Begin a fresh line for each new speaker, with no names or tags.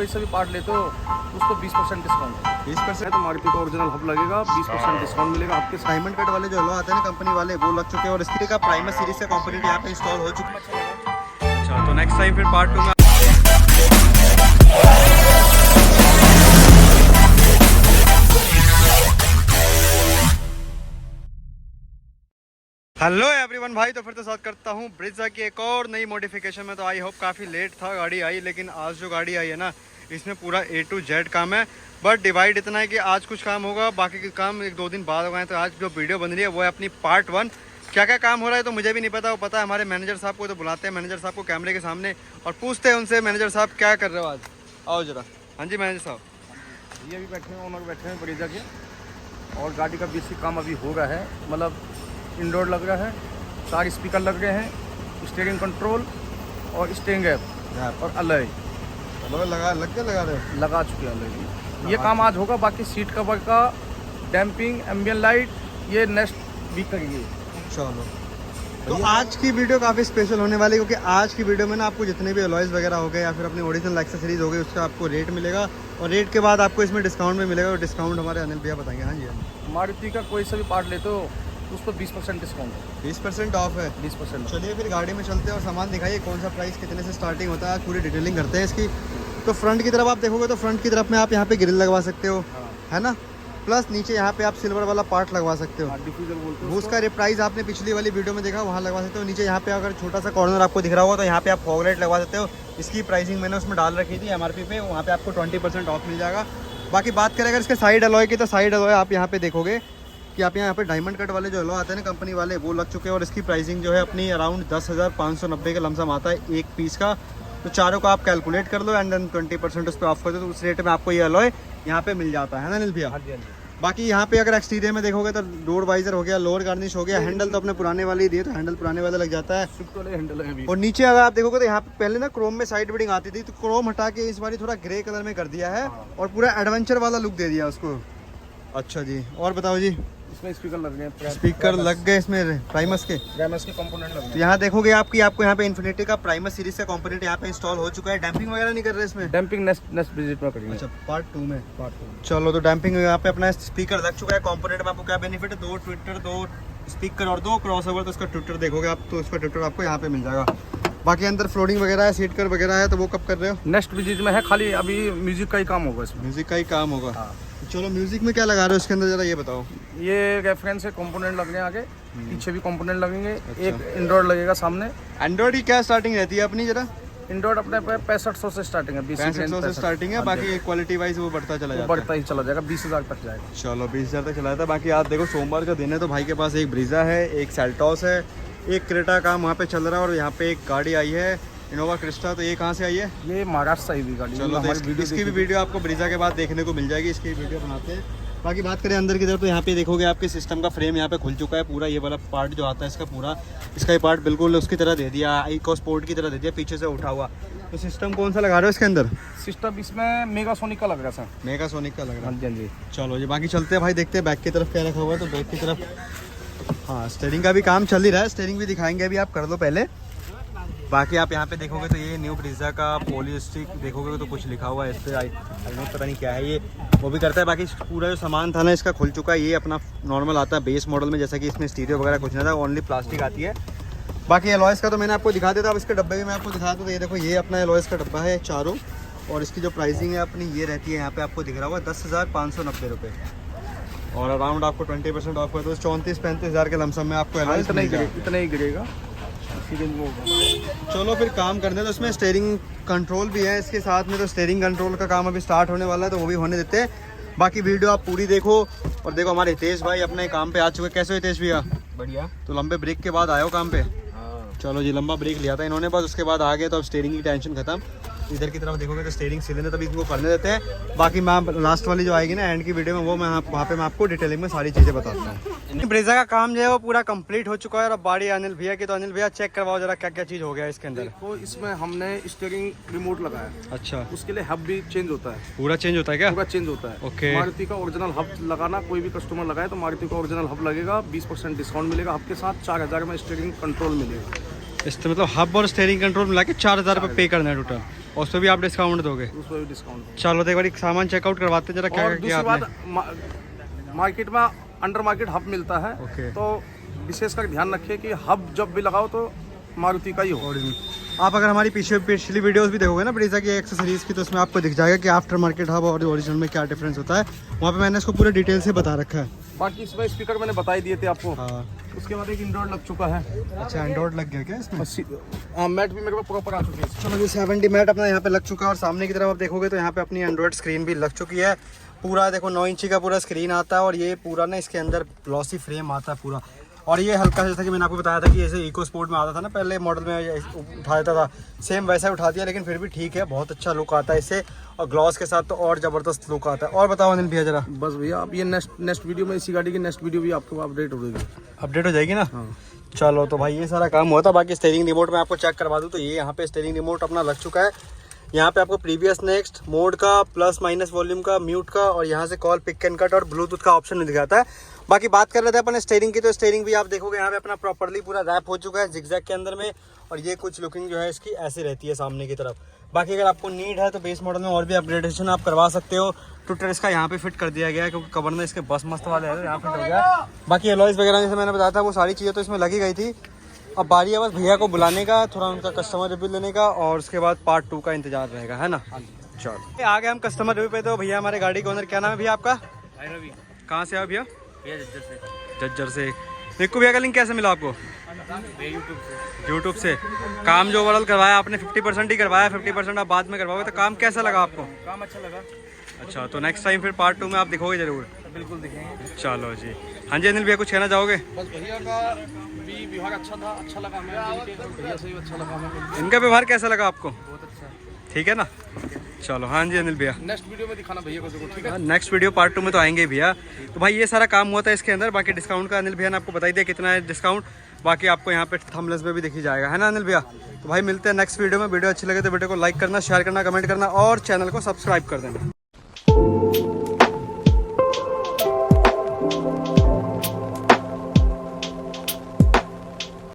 कोई सा भी पार्ट लेते हो उसको 20% डिस्काउंट 20% तो मारुति का ओरिजिनल हब लगेगा 20% डिस्काउंट मिलेगा आपके।
डायमंड कट वाले जो लो आते हैं ना कंपनी वाले वो लग चुके हैं और इसके का प्राइमर सीरीज का कंपोनेंट यहाँ पे इंस्टॉल हो चुका है। अच्छा तो नेक्स्ट टाइम फिर पार्ट 2 में हेलो एवरीवन भाई, तो फिर तो स्वागत करता हूँ ब्रिजा की एक और नई मॉडिफिकेशन में। तो आई होप काफ़ी लेट था गाड़ी आई, लेकिन आज जो गाड़ी आई है ना इसमें पूरा A to Z काम है। बट डिवाइड इतना है कि आज कुछ काम होगा, बाकी के काम 1-2 दिन बाद हो गए। तो आज जो वीडियो बन रही है वो है अपनी पार्ट 1। क्या क्या काम हो रहा है तो मुझे भी नहीं पता, वो पता है हमारे मैनेजर साहब को। तो बुलाते हैं मैनेजर साहब को कैमरे के सामने और पूछते हैं उनसे, मैनेजर साहब क्या कर रहे हो आज, आओ जरा। हाँ जी मैनेजर साहब।
ये अभी बैठे हैं, ओनर बैठे हैं ब्रेजा के, और गाड़ी का बेसिक काम अभी हो रहा है। मतलब इंडोर लग रहा है, 4 स्पीकर लग रहे हैं, स्टीयरिंग कंट्रोल और स्टेयरिंग गैप और अलॉय
लगा रहे हो?
लगा चुके हैं अलॉय। ये काम आज होगा। बाकी सीट कवर का डैम्पिंग, एम्बियन लाइट ये नेक्स्ट वीक करेंगे।
चलो तो आज की वीडियो काफ़ी स्पेशल होने वाली है, क्योंकि आज की वीडियो में ना आपको जितने भी अलॉयज़ वगैरह हो गए या फिर अपनी ओरिजिनल एक्सेसरीज हो गई उसका आपको रेट मिलेगा, और रेट के बाद आपको इसमें डिस्काउंट में मिलेगा। और डिस्काउंट हमारे अनिल भैया बताएंगे। हाँ जी,
मारुति का कोई सा भी पार्ट लेते हो उस पर 20% डिस्काउंट है।
20% ऑफ है।
20%।
चलिए फिर गाड़ी में चलते हैं और सामान दिखाइए, कौन सा प्राइस कितने से स्टार्टिंग होता है, आज पूरी डिटेलिंग करते हैं इसकी। तो फ्रंट की तरफ आप देखोगे तो फ्रंट की तरफ में आप यहाँ पे ग्रिल लगवा सकते हो, है ना। प्लस नीचे यहाँ पे आप सिल्वर वाला पार्ट लगवा सकते हो।
डिफ्यूजर बोलते हैं
उसका प्राइस आपने पिछली वाली वीडियो में देखा, वहाँ लगवा सकते हो। नीचे यहाँ पे अगर छोटा सा कॉर्नर आपको दिख रहा होगा तो यहाँ पे आप फॉग लाइट लगवा सकते हो। इसकी प्राइसिंग मैंने उसमें डाल रखी थी MRP पे, वहाँ पे आपको 20% ऑफ मिल जाएगा। बाकी बात करें अगर इसके साइड अलॉय की, तो साइड अलॉय आप यहाँ पे देखोगे कि आप यहाँ पे डायमंड कट वाले जो अलॉय आते हैं ना कंपनी वाले वो लग चुके हैं। और इसकी प्राइसिंग जो है अपनी अराउंड 10,590 का लमसम आता है एक पीस का। तो चारों का आप कैलकुलेट कर लो एंड देन 20% उस पर ऑफ कर दो, तो उस रेट में आपको ये अलॉय यहाँ पे मिल जाता है ना अनिल भैया।
हाँ जी, हाँ जी।
बाकी यहाँ पे अगर एक्सटीरियर में देखोगे तो डोर वाइजर हो गया, लोअर गार्निश हो गया, हैंडल तो अपने पुराने वाले ही दिए, तो हैंडल पुराने वाला लग जाता है।
स्विफ्ट वाले हैंडल है अभी।
और नीचे अगर आप देखोगे तो यहाँ पे पहले ना क्रोम में साइड बिडिंग आती थी, तो क्रोम हटा के इस बार थोड़ा ग्रे कलर में कर दिया है और पूरा एडवेंचर वाला लुक दे दिया उसको। अच्छा जी, और बताओ जी।
इसमें स्पीकर लग गए हैं,
स्पीकर लग गए इसमें प्राइमस के
कंपोनेंट लग
तो
गए।
यहाँ देखोगे आपको यहाँ पे इन्फिनिटी का प्राइमस सीरीज का कंपोनेंट यहाँ पे इंस्टॉल हो चुका है। डैम्पिंग वगैरह नहीं कर रहे इसमें?
डैम्पिंग नेक्स्ट विजिट में करेंगे।
अच्छा पार्ट 2 में। चलो तो डैम्पिंग यहाँ पे अपना स्पीकर लग चुका है। कंपोनेंट में आपको क्या बेनिफिट है, 2 ट्विटर, 2 स्पीकर और 2 क्रॉसओवर। तो उसका ट्विटर देखोगे आप तो उसका ट्विटर आपको यहाँ पे मिल जाएगा। बाकी अंदर फ्लोरिंग वगैरह है, सीट कर वगैरह है, तो वो कब कर रहे हो?
नेक्स्ट विजिट में है, खाली अभी म्यूजिक का ही काम होगा इसमें।
म्यूजिक का ही काम होगा।
हाँ।
चलो म्यूजिक में क्या लगा रहे हो इसके अंदर जरा ये बताओ।
ये रेफरेंस है, कंपोनेंट लग रहे हैं आगे, पीछे भी कंपोनेंट लगेंगे। एक इंडोर लगेगा सामने।
एंड्रॉइड की क्या स्टार्टिंग रहती है अपनी जरा?
इंडोर अपने पे 6500 से स्टार्टिंग है,
6500 से स्टार्टिंग है। बाकी क्वालिटी वाइज वो बढ़ता चला जाता है,
बढ़ता ही चला जाएगा, 20,000 तक जाएगा।
चलो 20,000 तक चला जाता है। बाकी आप देखो सोमवार का दिन है तो भाई के पास एक ब्रीजा है, एक सेल्टॉस है, एक क्रेटा का वहाँ पे चल रहा है, और यहाँ पे एक गाड़ी आई है इनोवा क्रिस्टा। तो ये कहाँ से आई है?
ये महाराष्ट्र से आई हुई गाड़ी।
चलो तो इसकी भी वीडियो आपको ब्रीजा के बाद देखने को मिल जाएगी, इसकी वीडियो बनाते हैं। बाकी बात करें अंदर की तरफ तो यहाँ पे देखोगे आपके सिस्टम का फ्रेम यहाँ पे खुल चुका है पूरा। ये वाला पार्ट जो आता है इसका पूरा, इसका ये पार्ट बिल्कुल उसकी तरह दे दिया, इको स्पोर्ट की तरह दे दिया, पीछे से उठा हुआ। तो सिस्टम कौन सा लगा रहे हो इसके अंदर?
सिस्टम इसमें मेगासोनिक का लग रहा है सर।
मेगासोनिक का लग रहा है।
हाँ जी, हाँ जी।
चलो जी बाकी चलते हैं भाई, देखते हैं बैक की तरफ क्या रखा हुआ है। तो बैक की तरफ हाँ स्टीयरिंग का भी काम चल ही रहा है, स्टीयरिंग भी दिखाएंगे, अभी आप कर लो पहले। बाकी आप यहाँ पे देखोगे तो ये न्यू ब्रीजा का पॉलिस्टिक देखोगे तो कुछ लिखा हुआ है इस पर, पता नहीं क्या है ये, वो भी करता है। बाकी पूरा जो सामान था ना इसका खुल चुका है। ये अपना नॉर्मल आता है बेस मॉडल में, जैसा कि इसमें स्टीरियो वगैरह कुछ नहीं था, ओनली प्लास्टिक आती है। बाकी एलॉयस का तो मैंने आपको दिखा दिया था, अब इसके डब्बे भी मैं आपको दिखा दूँ। तो ये देखो ये अपना एलॉयस का डब्बा है चारों, और इसकी जो प्राइसिंग है अपनी ये रहती है यहाँ पे आपको दिख रहा होगा 10,590 रुपये, और अराउंड आपको 20% ऑफ कर दो 34-35 हज़ार के लमसम में आपको एलॉयस
इतना ही गिरेगा।
चलो फिर काम करते हैं। तो इसमें स्टीयरिंग कंट्रोल भी है इसके साथ में, तो स्टीयरिंग कंट्रोल का काम अभी स्टार्ट होने वाला है, तो वो भी होने देते हैं। बाकी वीडियो आप पूरी देखो। और देखो हमारे हितेश भाई अपने काम पे आ चुके। कैसे हितेश भैया?
बढ़िया।
तो लंबे ब्रेक के बाद आए हो काम पे? चलो जी लंबा ब्रेक लिया था इन्होंने, बस उसके बाद आ गए, तो अब स्टीयरिंग की टेंशन खत्म। इधर की तरफ देखोगे तो स्टीयरिंग सिलेंडर तभी इनको करने देते हैं। बाकी मैं लास्ट वाली जो आएगी ना एंड की वीडियो में, वो मैं वहाँ पे मैं आपको डिटेलिंग में सारी चीज़ें बताता हूँ। ब्रेजा का काम जो है वो पूरा कंप्लीट हो चुका है, और अब बारी अनिल भैया की। तो अनिल भैया चेक करवाओ जरा क्या क्या चीज़ हो गया इसके अंदर।
तो इसमें हमने स्टीयरिंग रिमोट लगाया।
अच्छा,
उसके लिए हब भी चेंज होता है।
पूरा चेंज होता है क्या?
पूरा चेंज होता है।
ओके।
मारुति का ओरिजिनल हब लगाना, कोई भी कस्टमर लगाए तो मारुति का ओरिजिनल हब लगेगा, 20% डिस्काउंट मिलेगा। हब के साथ 4,000 में स्टीयरिंग कंट्रोल मिलेगा।
इस मतलब हब और स्टीयरिंग कंट्रोल मिला के 4,000 रुपये पे करना है टोटल। उस पर भी आप डिस्काउंट दोगे?
उस पर भी डिस्काउंट।
चलो तो एक बार सामान चेकआउट करवाते हैं जरा, क्या
और
क्या किया
दूसरी
आपने?
बात, मार्केट में अंडर मार्केट हब मिलता है।
ओके।
तो विशेषकर ध्यान रखिए कि हब जब भी लगाओ तो मारुति का ही हो।
आप अगर हमारी पिछली वीडियोस भी देखोगे ना ब्रीजा की एक्सेसरीज की, तो उसमें आपको दिख जाएगा कि आफ्टर मार्केट हब और ओरिजिनल में क्या डिफरेंस होता है। वहाँ पे मैंने इसको पूरे डिटेल से बता रखा है।
बाकी इसमें स्पीकर मैंने बता ही दिए थे आपको।
हाँ।
उसके बाद एक इंडोर लग चुका है।
अच्छा, एंड्रॉइड लग गया क्या इसमें?
हाँ, मैट भी मेरे को प्रॉपर आ चुकी है।
चलो जी, 70 मैट अपना यहाँ पे लग चुका है। और सामने की तरफ आप देखोगे तो यहाँ पे अपनी एंड्रॉइड स्क्रीन भी लग चुकी है। पूरा देखो 9 इंची का पूरा स्क्रीन आता है और ये पूरा ना इसके अंदर ग्लॉसी फ्रेम आता है पूरा। और ये हल्का, जैसा कि मैंने आपको बताया था कि जैसे इको स्पोर्ट में आता था ना पहले मॉडल में उठा देता था, सेम वैसा ही उठा दिया, लेकिन फिर भी ठीक है, बहुत अच्छा लुक आता है इससे। और ग्लॉस के साथ तो और ज़बरदस्त लुक आता है। और बताओ अनिल भैया जरा।
बस भैया, आप ये नेक्स्ट वीडियो में इसी गाड़ी की नेक्स्ट वीडियो भी आपको अपडेट हो जाएगी।
अपडेट हो जाएगी ना?
हाँ।
चलो तो भाई ये सारा काम हुआ था। बाकी स्टीयरिंग रिमोट में आपको चेक करवा दूँ तो ये यहाँ पे स्टीयरिंग रिमोट अपना लग चुका है। यहाँ पे आपको प्रीवियस, नेक्स्ट, मोड का, प्लस माइनस वॉल्यूम का, म्यूट का, और यहाँ से कॉल, पिक एंड कट और ब्लूटूथ का ऑप्शन मिल जाता है। बाकी बात कर रहे थे अपन स्टीयरिंग की, तो स्टीयरिंग भी आप देखोगे यहाँ पे अपना प्रॉपर्ली पूरा रैप हो चुका है जिगजैग के अंदर में। और ये कुछ लुकिंग जो है इसकी ऐसी रहती है सामने की तरफ। बाकी अगर आपको नीड है तो बेस मॉडल में और भी अपग्रेडेशन आप करवा सकते हो। ट्विटर इसका यहाँ पे फिट कर दिया गया है, क्योंकि कवर में इसके बस मस्त वाले हैं, यहाँ फिट हो गया। बाकी एलॉयज वगैरह जैसे मैंने बताया था, वो सारी चीज़ें तो इसमें लगी गई थी। अब बारी है बस भैया को बुलाने का, थोड़ा उनका कस्टमर रिव्यू लेने का, और उसके बाद पार्ट 2 का इंतजार रहेगा, है ना? चलो आ गए हम कस्टमर रिव्यू पे। तो भैया हमारे गाड़ी के ओनर, क्या नाम है भैया आपका?
रवि।
कहाँ से आप भैया?
जज्जर से।
जज्जर से। निक्कू भैया का लिंक कैसे मिला आपको? यूट्यूब से। काम जो ओवरऑल करवाया आपने 50% ही करवाया, 50% आप बाद में करवाओगे, तो काम कैसा लगा आपको?
काम अच्छा लगा।
अच्छा, तो नेक्स्ट टाइम फिर पार्ट 2 में आप दिखोगे जरूर?
बिल्कुल दिखेंगे।
चलो जी। हाँ जी अनिल भैया, कुछ कहना चाहोगे?
बस भैया का भी व्यवहार अच्छा था, अच्छा लगा हमें। भैया से भी अच्छा लगा हमें।
इनका व्यवहार कैसा लगा आपको?
बहुत अच्छा।
ठीक है ना? चलो हाँ जी अनिल भैया,
नेक्स्ट वीडियो में दिखाना भैया को जरूर, ठीक है?
नेक्स्ट वीडियो पार्ट 2 में तो आएंगे भैया। तो भाई ये सारा काम हुआ था इसके अंदर। बाकी डिस्काउंट का अनिल भैया ने आपको बताई दिया कितना है डिस्काउंट। बाकी आपको यहाँ पे थंबनेल्स में भी दिखी जाएगा, है ना अनिल भैया? तो भाई मिलते हैं नेक्स्ट वीडियो में। वीडियो अच्छी लगे तो वीडियो को लाइक करना, शेयर करना, कमेंट करना और चैनल को सब्सक्राइब कर देना।